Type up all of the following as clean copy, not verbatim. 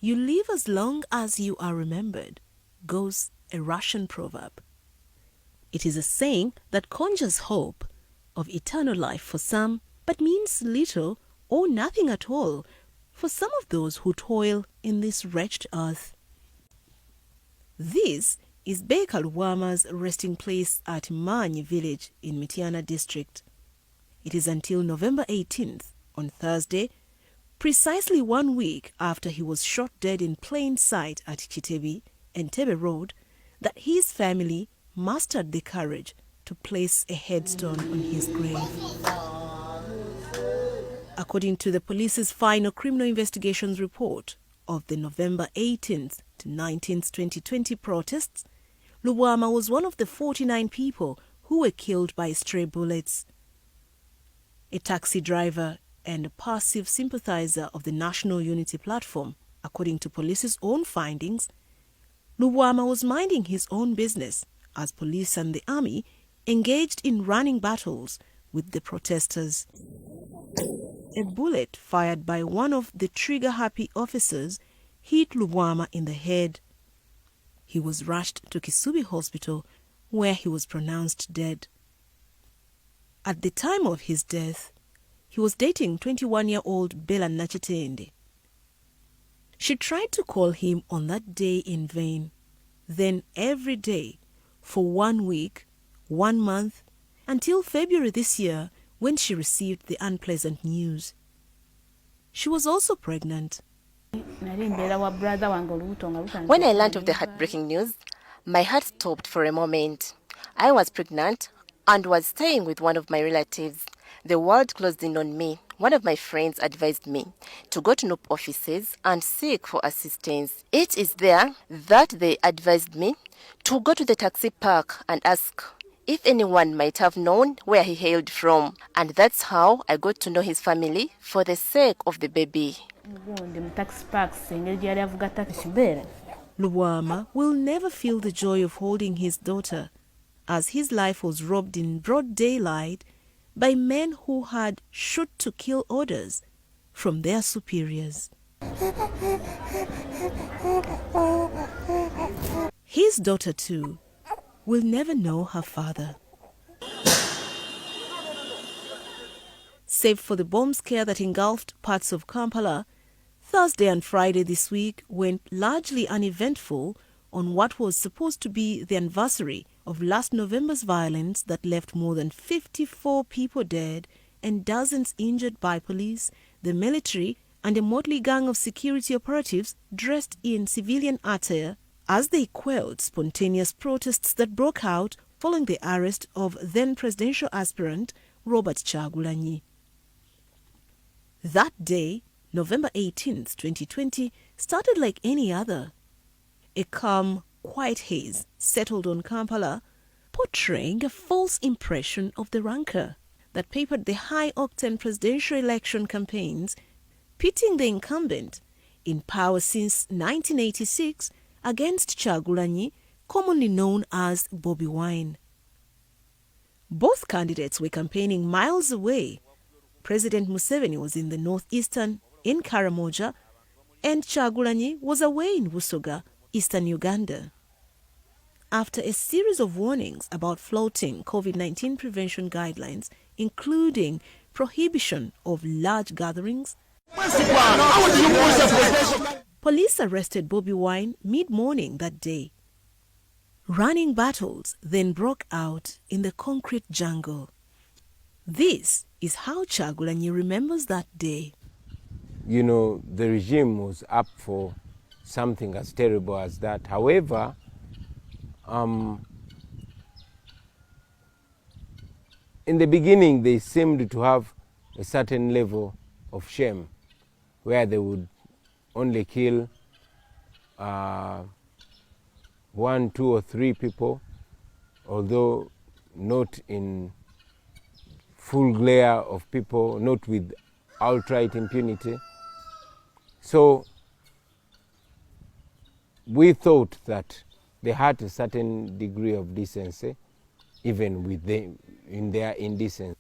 You live as long as you are remembered, goes a Russian proverb. It is a saying that conjures hope of eternal life for some, but means little or nothing at all for some of those who toil in this wretched earth. This is Beka Lubwama's resting place at Manyi village in Mityana district. It is until November 18th, on Thursday, precisely 1 week after he was shot dead in plain sight at Kitebi, Entebbe Road, that his family mustered the courage to place a headstone on his grave. According to the police's final criminal investigations report of the November 18th to 19th 2020 protests, Lubwama was one of the 49 people who were killed by stray bullets. A taxi driver and a passive sympathizer of the National Unity Platform, according to police's own findings, Lubwama was minding his own business as police and the army engaged in running battles with the protesters. A bullet fired by one of the trigger-happy officers hit Lubwama in the head. He was rushed to Kisubi Hospital, where he was pronounced dead. At the time of his death, he was dating 21-year-old Bella Nachitende. She tried to call him on that day in vain, then every day, for 1 week, 1 month, until February this year, when she received the unpleasant news. She was also pregnant. When I learned of the heartbreaking news, my heart stopped for a moment. I was pregnant and was staying with one of my relatives. The world closed in on me. One of my friends advised me to go to NUP offices and seek for assistance. It is there that they advised me to go to the taxi park and ask if anyone might have known where he hailed from. And that's how I got to know his family for the sake of the baby. Lubwama will never feel the joy of holding his daughter, as his life was robbed in broad daylight by men who had shoot-to-kill orders from their superiors. His daughter, too, will never know her father. Save for the bomb scare that engulfed parts of Kampala, Thursday and Friday this week went largely uneventful on what was supposed to be the anniversary of last November's violence that left more than 54 people dead and dozens injured by police, the military, and a motley gang of security operatives dressed in civilian attire as they quelled spontaneous protests that broke out following the arrest of then-presidential aspirant Robert Kyagulanyi. That day, November 18th, 2020, started like any other. A calm, quiet haze settled on Kampala, portraying a false impression of the rancor that papered the high-octane presidential election campaigns, pitting the incumbent, in power since 1986, against Kyagulanyi, commonly known as Bobi Wine. Both candidates were campaigning miles away. President Museveni was in the northeastern, in Karamoja, and Kyagulanyi was away in Busoga, eastern Uganda. After a series of warnings about flouting COVID-19 prevention guidelines, including prohibition of large gatherings, police arrested Bobi Wine mid-morning that day. Running battles then broke out in the concrete jungle. This is how Kyagulanyi remembers that day. You know, the regime was up for something as terrible as that. However, in the beginning, they seemed to have a certain level of shame, where they would only kill 1, 2, or 3 people, although not in full glare of people, not with outright impunity. So we thought that they had a certain degree of decency, even in their indecency.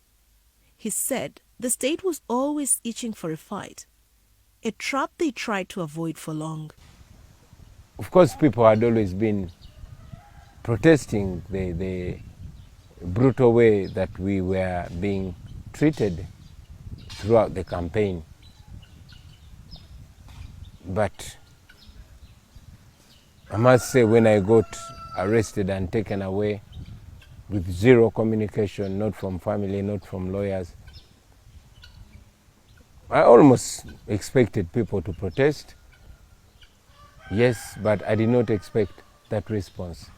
He said the state was always itching for a fight, a trap they tried to avoid for long. Of course, people had always been protesting the brutal way that we were being treated throughout the campaign. But I must say, when I got arrested and taken away with zero communication, not from family, not from lawyers, I almost expected people to protest. Yes, but I did not expect that response.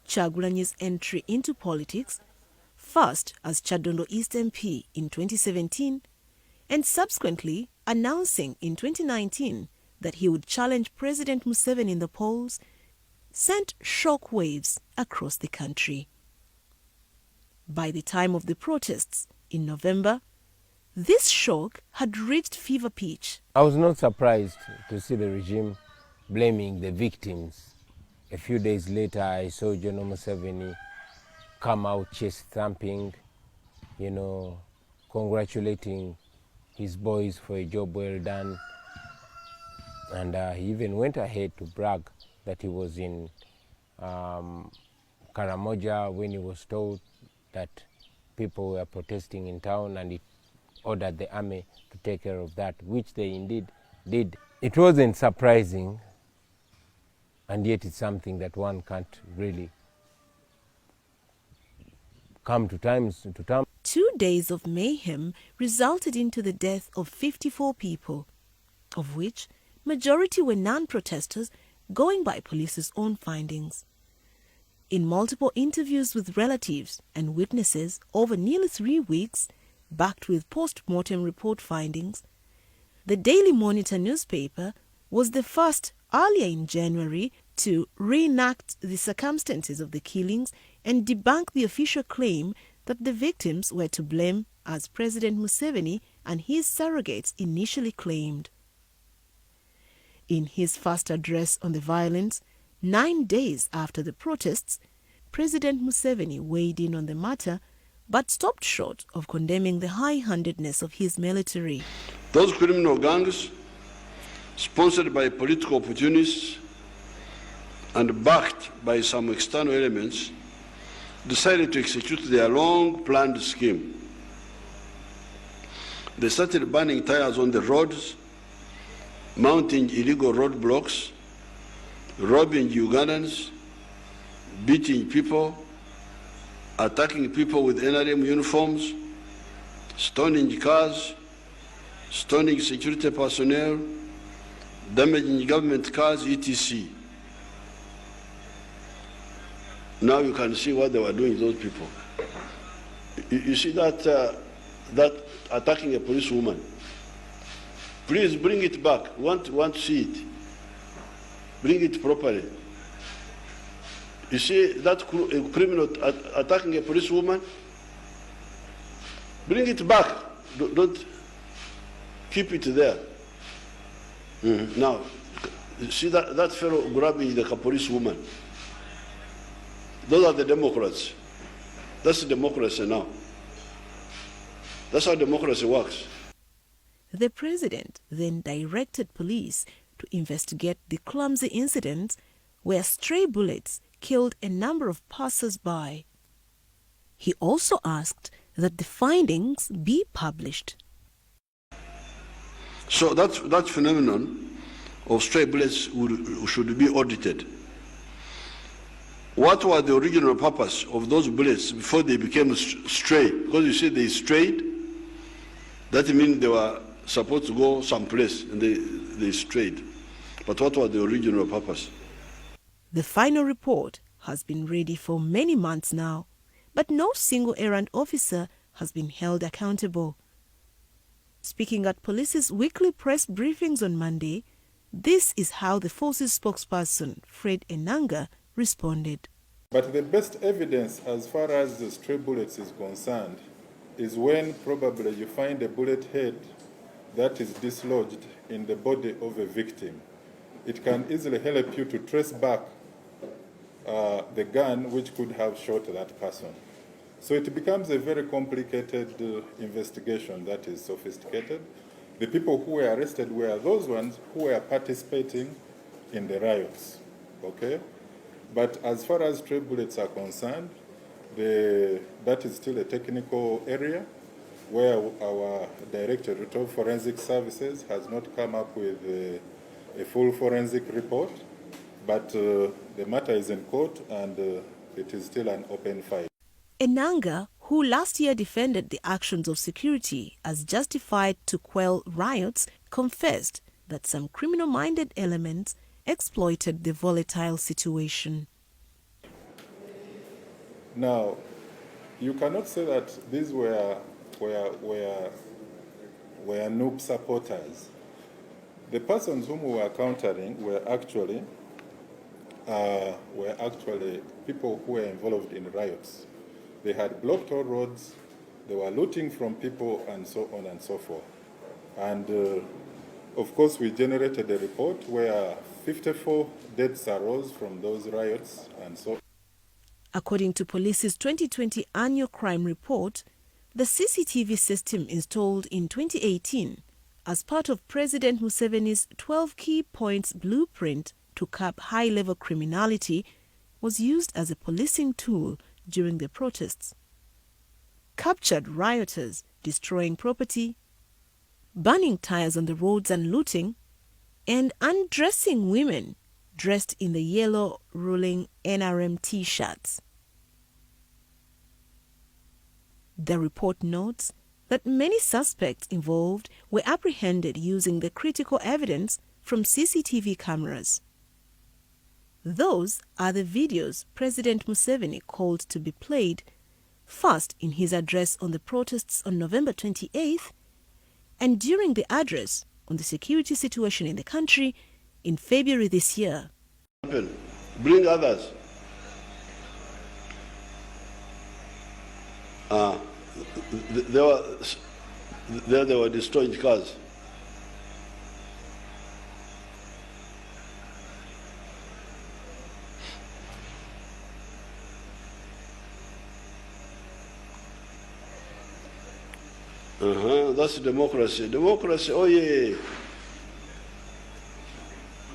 Kyagulanyi's entry into politics, first as Kyadondo East MP in 2017, and subsequently announcing in 2019 that he would challenge President Museveni in the polls, sent shock waves across the country. By the time of the protests in November, this shock had reached fever pitch. I was not surprised to see the regime blaming the victims. A few days later, I saw General Museveni come out chest thumping, congratulating his boys for a job well done. And he even went ahead to brag that he was in Karamoja when he was told that people were protesting in town, and he ordered the army to take care of that, which they indeed did. It wasn't surprising, and yet it's something that one can't really come to terms. 2 days of mayhem resulted into the death of 54 people, of which majority were non-protesters, going by police's own findings. In multiple interviews with relatives and witnesses over nearly 3 weeks, backed with post-mortem report findings, the Daily Monitor newspaper was the first earlier in January to reenact the circumstances of the killings and debunk the official claim that the victims were to blame, as President Museveni and his surrogates initially claimed. In his first address on the violence, 9 days after the protests, President Museveni weighed in on the matter, but stopped short of condemning the high-handedness of his military. Those criminal gangs, sponsored by political opportunists and backed by some external elements, decided to execute their long-planned scheme. They started burning tires on the roads, mounting illegal roadblocks, robbing Ugandans, beating people, attacking people with NRM uniforms, stoning cars, stoning security personnel, damaging government cars, etc. Now you can see what they were doing, those people. You see that attacking a policewoman. Please bring it back. Want to see it. Bring it properly. You see that criminal attacking a policewoman? Bring it back. Don't keep it there. Now, you see that fellow grabbing the policewoman? Those are the Democrats. That's democracy now. That's how democracy works. The president then directed police to investigate the clumsy incident where stray bullets killed a number of passers-by. He also asked that the findings be published. So that phenomenon of stray bullets should be audited. What was the original purpose of those bullets before they became stray? Because you see they strayed, that means they were supposed to go someplace and they strayed. But what was the original purpose? The final report has been ready for many months now, but no single errand officer has been held accountable. Speaking at police's weekly press briefings on Monday, this is how the force's spokesperson, Fred Enanga, responded. But the best evidence as far as the stray bullets is concerned is when probably you find a bullet head that is dislodged in the body of a victim. It can easily help you to trace back the gun which could have shot that person. So it becomes a very complicated investigation that is sophisticated. The people who were arrested were those ones who were participating in the riots, okay? But as far as stray bullets are concerned, that is still a technical area where our Directorate of Forensic Services has not come up with a full forensic report, but the matter is in court and it is still an open file. Enanga, who last year defended the actions of security as justified to quell riots, confessed that some criminal-minded elements exploited the volatile situation. Now, you cannot say that these were noob supporters. The persons whom we were countering were actually people who were involved in riots. They had blocked all roads, they were looting from people, and so on and so forth. And of course, we generated a report where 54 deaths arose from those riots and so on. According to police's 2020 annual crime report, the CCTV system installed in 2018 as part of President Museveni's 12 key points blueprint to curb high-level criminality was used as a policing tool during the protests. Captured rioters destroying property, burning tires on the roads and looting, and undressing women dressed in the yellow ruling NRM T-shirts. The report notes that many suspects involved were apprehended using the critical evidence from CCTV cameras. Those are the videos President Museveni called to be played, first in his address on the protests on November 28th, and during the address on the security situation in the country in February this year. Bring others. They were destroying cars. That's democracy. Democracy, oh yeah.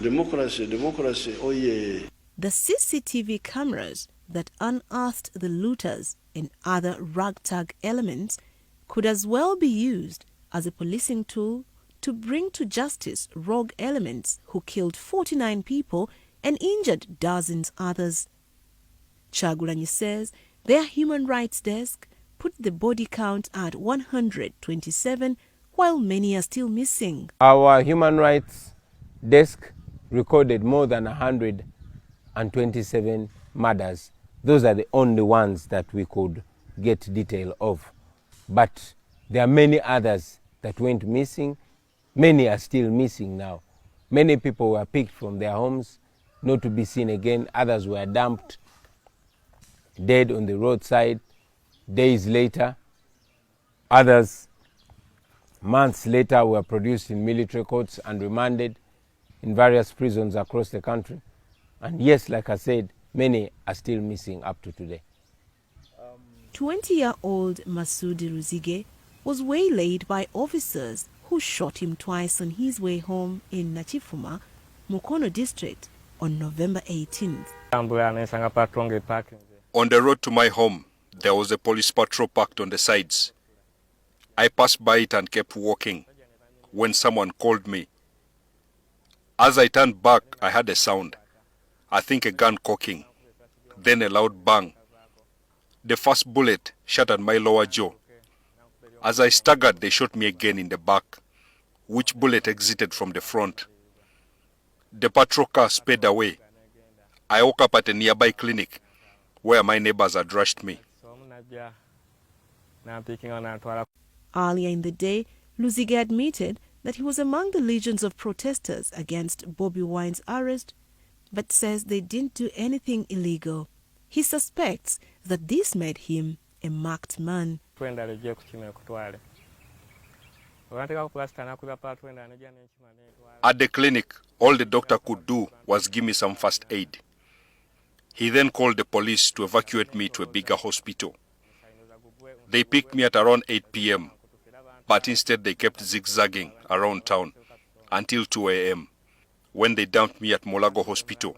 Democracy, oh yeah. The CCTV cameras that unearthed the looters and other ragtag elements could as well be used as a policing tool to bring to justice rogue elements who killed 49 people and injured dozens others. Kyagulanyi says their human rights desk put the body count at 127, while many are still missing. Our human rights desk recorded more than 127 murders. Those are the only ones that we could get detail of. But there are many others that went missing. Many are still missing now. Many people were picked from their homes, not to be seen again. Others were dumped dead on the roadside days later. Others, months later, were produced in military courts and remanded in various prisons across the country. And yes, like I said, many are still missing up to today. 20-year-old Masudi Ruzige was waylaid by officers who shot him twice on his way home in Nachifuma, Mukono district, on November 18th. On the road to my home, there was a police patrol parked on the sides. I passed by it and kept walking when someone called me. As I turned back, I heard a sound. I think a gun cocking, then a loud bang. The first bullet shattered my lower jaw. As I staggered, they shot me again in the back, which bullet exited from the front. The patrol car sped away. I woke up at a nearby clinic where my neighbors had rushed me. Earlier in the day, Ruzige admitted that he was among the legions of protesters against Bobi Wine's arrest, but says they didn't do anything illegal. He suspects that this made him a marked man. At the clinic, all the doctor could do was give me some first aid. He then called the police to evacuate me to a bigger hospital. They picked me at around 8 p.m., but instead they kept zigzagging around town until 2 a.m. when they dumped me at Molago Hospital.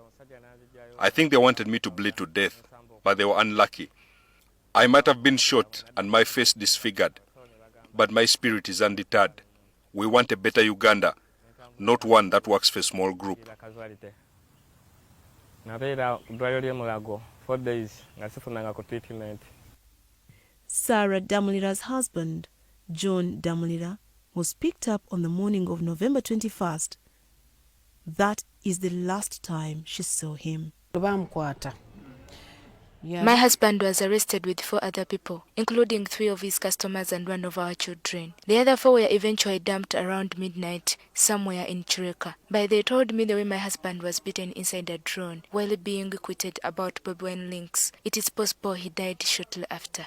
I think they wanted me to bleed to death, but they were unlucky. I might have been shot and my face disfigured, but my spirit is undeterred. We want a better Uganda, not one that works for a small group. Sarah Damulira's husband, John Damulira, was picked up on the morning of November 21st. That is the last time she saw him. My husband was arrested with 4 other people, including 3 of his customers and 1 of our children. The other 4 were eventually dumped around midnight somewhere in Chireka. But they told me the way my husband was beaten inside a drone while being acquitted about Bobi Wine links. It is possible he died shortly after.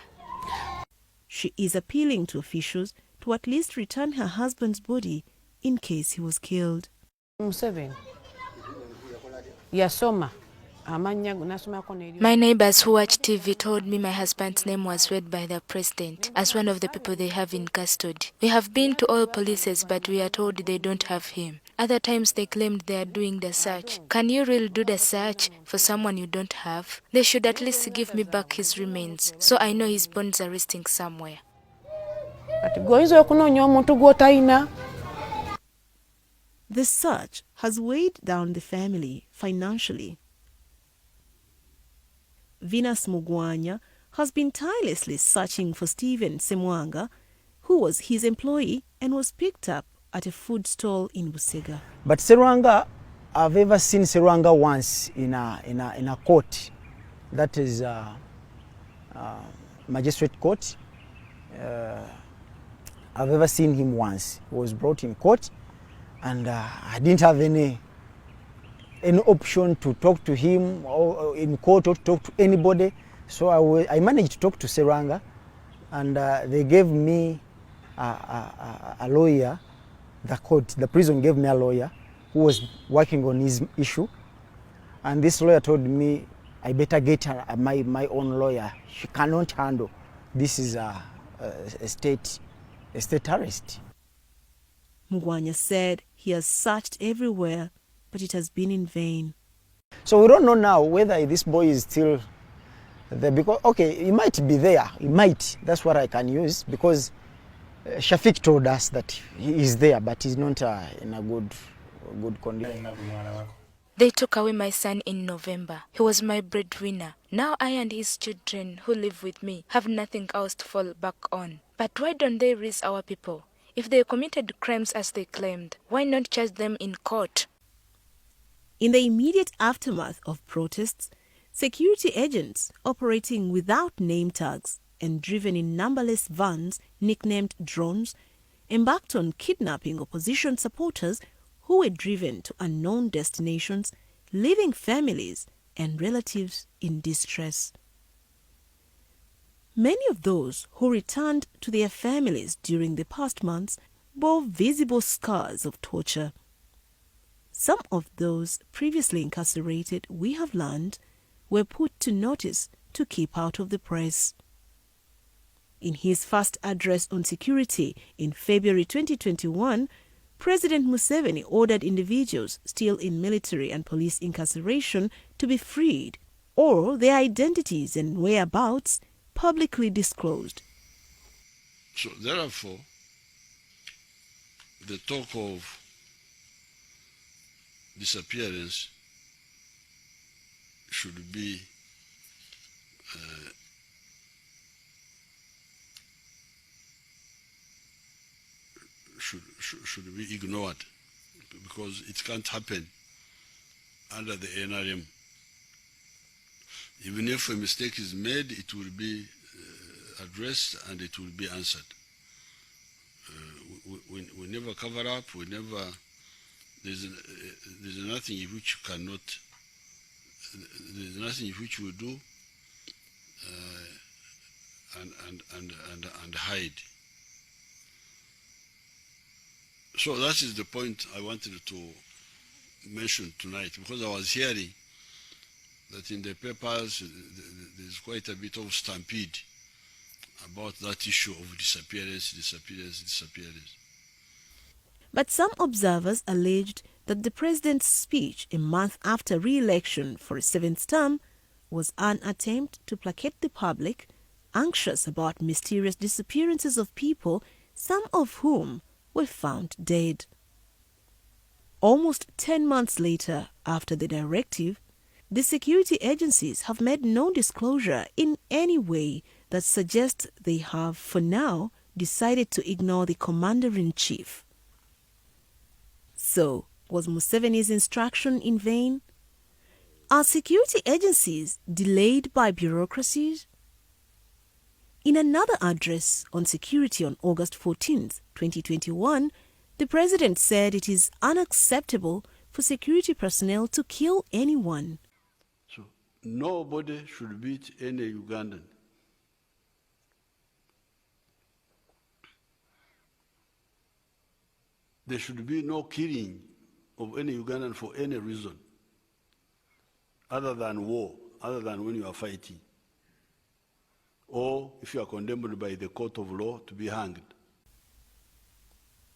She is appealing to officials to at least return her husband's body in case he was killed. My neighbors who watch TV told me my husband's name was read by the president as one of the people they have in custody. We have been to all polices, but we are told they don't have him. Other times they claimed they are doing the search. Can you really do the search for someone you don't have? They should at least give me back his remains, so I know his bones are resting somewhere. The search has weighed down the family financially. Venus Mugwanya has been tirelessly searching for Stephen Semwanga, who was his employee and was picked up at a food stall in Busega. But Serwanga, I've ever seen Serwanga once in a court, that is magistrate court. I've ever seen him once. He was brought in court, and I didn't have any option to talk to him or in court or to talk to anybody. So I managed to talk to Serwanga, and they gave me a lawyer. The prison gave me a lawyer who was working on his issue, and this lawyer told me I better get my own lawyer. She cannot handle. This is a state arrest. Mugwanya said he has searched everywhere, but it has been in vain. So we don't know now whether this boy is still there, because, okay, he might be there. He might. That's what I can use, because Shafiq told us that he is there, but he's not in a good condition. They took away my son in November. He was my breadwinner. Now I and his children who live with me have nothing else to fall back on. But why don't they release our people? If they committed crimes as they claimed, why not charge them in court? In the immediate aftermath of protests, security agents operating without name tags and driven in numberless vans nicknamed drones embarked on kidnapping opposition supporters who were driven to unknown destinations, leaving families and relatives in distress. Many of those who returned to their families during the past months bore visible scars of torture. Some of those previously incarcerated, we have learned, were put to notice to keep out of the press. In his first address on security in February 2021, President Museveni ordered individuals still in military and police incarceration to be freed or their identities and whereabouts publicly disclosed. So therefore, the talk of disappearance should be should be ignored, because it can't happen under the NRM. Even if a mistake is made, it will be addressed and it will be answered. We never cover up. We never. There's nothing in which you cannot. There's nothing in which we do and hide. So that is the point I wanted to mention tonight, because I was hearing that in the papers there's quite a bit of stampede about that issue of disappearance. But some observers alleged that the president's speech a month after re-election for a 7th term was an attempt to placate the public, anxious about mysterious disappearances of people, some of whom were found dead. Almost 10 months later, after the directive, the security agencies have made no disclosure in any way that suggests they have, for now, decided to ignore the commander-in-chief. So, was Museveni's instruction in vain? Are security agencies delayed by bureaucracies? In another address on security on August 14, 2021, the president said it is unacceptable for security personnel to kill anyone. So nobody should beat any Ugandan. There should be no killing of any Ugandan for any reason other than war, other than when you are fighting, or if you are condemned by the court of law to be hanged.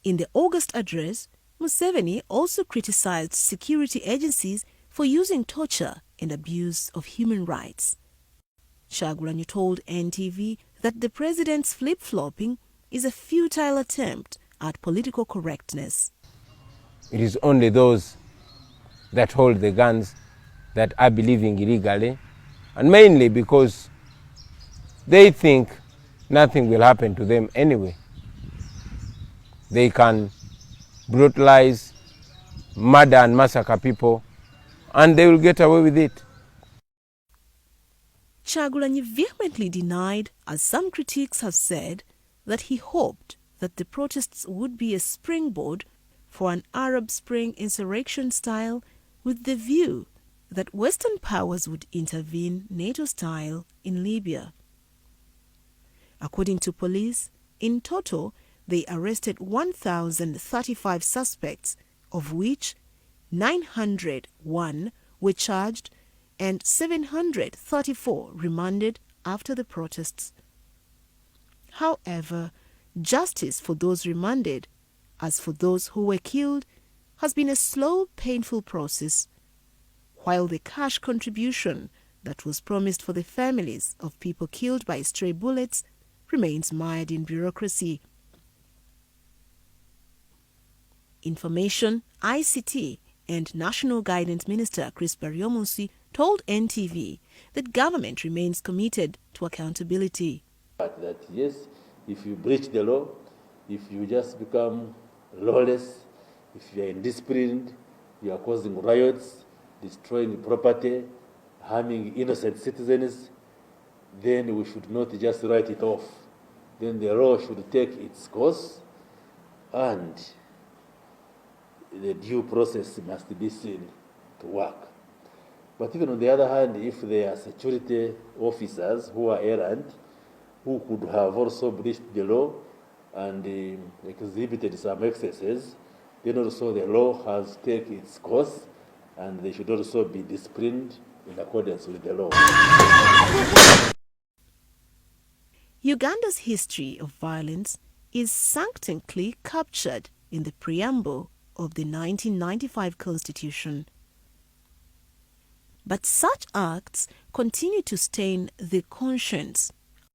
In the August address, Museveni also criticized security agencies for using torture and abuse of human rights. Kyagulanyi told NTV that the president's flip-flopping is a futile attempt at political correctness. It is only those that hold the guns that are believing illegally, and mainly because they think nothing will happen to them anyway. They can brutalize, murder and massacre people, and they will get away with it. Kyagulanyi vehemently denied, as some critics have said, that he hoped that the protests would be a springboard for an Arab Spring insurrection style, with the view that Western powers would intervene NATO-style in Libya. According to police, in total, they arrested 1,035 suspects, of which 901 were charged and 734 remanded after the protests. However, justice for those remanded, as for those who were killed, has been a slow, painful process, while the cash contribution that was promised for the families of people killed by stray bullets remains mired in bureaucracy. Information, ICT and National Guidance Minister Chris Baryomunsi told NTV that government remains committed to accountability. That yes, if you breach the law, if you just become lawless, if you are indisciplined, you are causing riots, destroying property, harming innocent citizens, then we should not just write it off. Then the law should take its course and the due process must be seen to work. But even on the other hand, if there are security officers who are errant, who could have also breached the law and exhibited some excesses, then also the law has to take its course and they should also be disciplined in accordance with the law. Uganda's history of violence is succinctly captured in the preamble of the 1995 Constitution. But such acts continue to stain the conscience